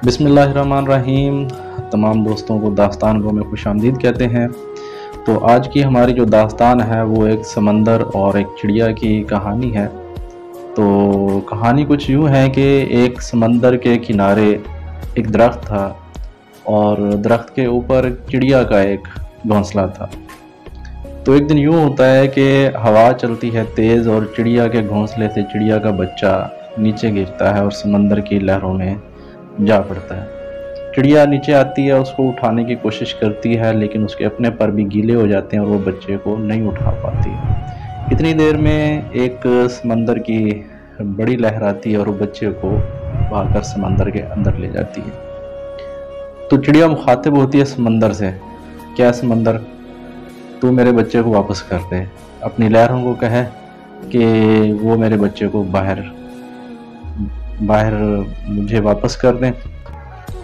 बिस्मिल्लाहिर्रहमानिर्रहीम। तमाम दोस्तों को दास्तान गो में खुश आमदीद कहते हैं। तो आज की हमारी जो दास्तान है वो एक समंदर और एक चिड़िया की कहानी है। तो कहानी कुछ यूँ है कि एक समंदर के किनारे एक दरख्त था और दरख्त के ऊपर चिड़िया का एक घोंसला था। तो एक दिन यूँ होता है कि हवा चलती है तेज़ और चिड़िया के घोंसले से चिड़िया का बच्चा नीचे गिरता है और समंदर की लहरों में जा पड़ता है। चिड़िया नीचे आती है, उसको उठाने की कोशिश करती है, लेकिन उसके अपने पर भी गीले हो जाते हैं और वो बच्चे को नहीं उठा पाती। इतनी देर में एक समंदर की बड़ी लहर आती है और वो बच्चे को बहाकर समंदर के अंदर ले जाती है। तो चिड़िया मुखातिब होती है समंदर से, क्या समंदर, तू मेरे बच्चे को वापस कर दे। अपनी लहरों को कहे कि वो मेरे बच्चे को बाहर मुझे वापस कर दें।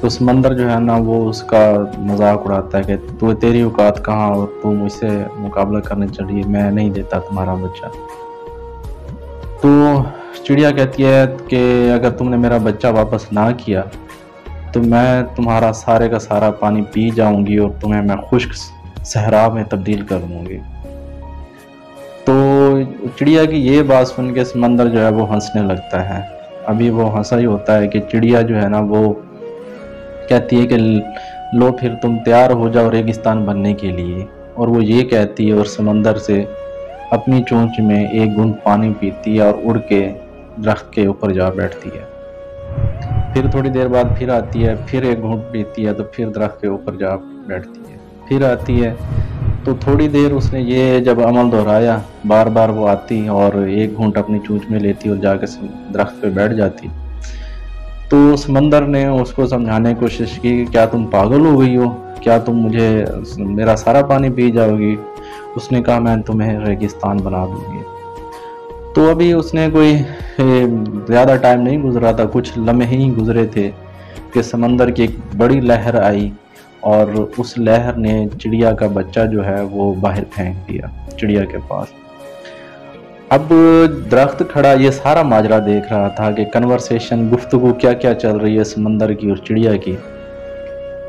तो समंदर जो है ना वो उसका मजाक उड़ाता है कि तू, तेरी औकात कहाँ और तू मुझसे मुकाबला करने चली, मैं नहीं देता तुम्हारा बच्चा। तो चिड़िया कहती है कि अगर तुमने मेरा बच्चा वापस ना किया तो मैं तुम्हारा सारे का सारा पानी पी जाऊंगी और तुम्हें मैं खुश्क सहरा में तब्दील कर दूंगी। तो चिड़िया की ये बात सुन के समंदर जो है वो हंसने लगता है। अभी वो हंसा ही होता है कि चिड़िया जो है ना वो कहती है कि लो फिर तुम तैयार हो जाओ रेगिस्तान बनने के लिए। और वो ये कहती है और समंदर से अपनी चोंच में एक घूंट पानी पीती है और उड़ के दरख्त के ऊपर जा बैठती है। फिर थोड़ी देर बाद फिर आती है, फिर एक घूंट पीती है, तो फिर दरख्त के ऊपर जा बैठती है। फिर आती है, तो थोड़ी देर उसने ये जब अमल दोहराया, बार बार वो आती और एक घूंट अपनी चोंच में लेती और जाकर दरख्त पे बैठ जाती। तो समंदर ने उसको समझाने की कोशिश की, क्या तुम पागल हो गई हो, क्या तुम मुझे मेरा सारा पानी पी जाओगी। उसने कहा मैं तुम्हें रेगिस्तान बना दूंगी। तो अभी उसने कोई ज़्यादा टाइम नहीं गुजरा था, कुछ लम्हे ही गुजरे थे कि समंदर की एक बड़ी लहर आई और उस लहर ने चिड़िया का बच्चा जो है वो बाहर फेंक दिया चिड़िया के पास। अब दरख्त खड़ा ये सारा माजरा देख रहा था कि कन्वर्सेशन, गुफ्तगू क्या क्या चल रही है समंदर की और चिड़िया की।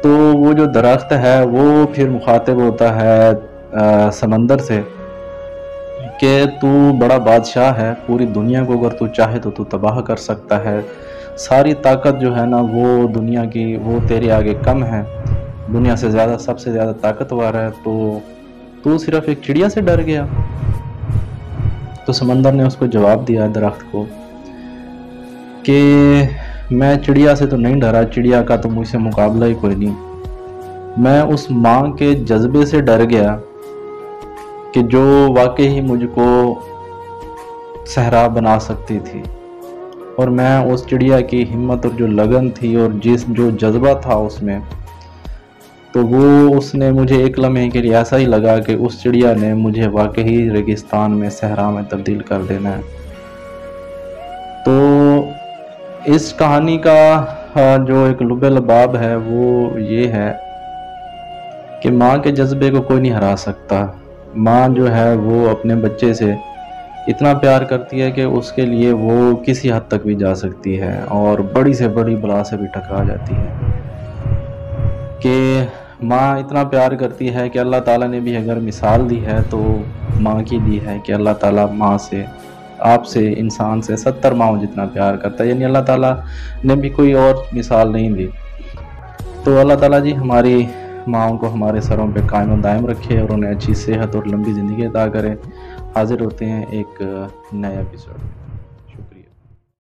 तो वो जो दरख्त है वो फिर मुखातिब होता है समंदर से कि तू बड़ा बादशाह है, पूरी दुनिया को अगर तू चाहे तो तू तबाह कर सकता है। सारी ताकत जो है ना वो दुनिया की वो तेरे आगे कम है, दुनिया से ज़्यादा सबसे ज़्यादा ताकतवर है, तो तू सिर्फ एक चिड़िया से डर गया। तो समंदर ने उसको जवाब दिया दरख्त को कि मैं चिड़िया से तो नहीं डरा, चिड़िया का तो मुझसे मुकाबला ही कोई नहीं। मैं उस माँ के जज्बे से डर गया कि जो वाकई ही मुझको सहरा बना सकती थी। और मैं उस चिड़िया की हिम्मत और जो लगन थी और जो जज्बा था उसमें, तो वो उसने मुझे एक लम्हे के लिए ऐसा ही लगा कि उस चिड़िया ने मुझे वाकई रेगिस्तान में सहरा में तब्दील कर देना है। तो इस कहानी का जो एक लुब्बे लबाब है वो ये है कि माँ के जज्बे को कोई नहीं हरा सकता। माँ जो है वो अपने बच्चे से इतना प्यार करती है कि उसके लिए वो किसी हद तक भी जा सकती है और बड़ी से बड़ी बला से भी टकरा जाती है। कि माँ इतना प्यार करती है कि अल्लाह ताला ने भी अगर मिसाल दी है तो माँ की दी है कि अल्लाह ताला माँ से, आपसे, इंसान से 70 माँओं जितना प्यार करता है। यानी अल्लाह ताला ने भी कोई और मिसाल नहीं दी। तो अल्लाह ताला जी हमारी माँओं को हमारे सरों पे कायम और दायम रखे और उन्हें अच्छी सेहत और लंबी ज़िंदगी अता करें। हाजिर होते हैं एक नए एपिसोड में।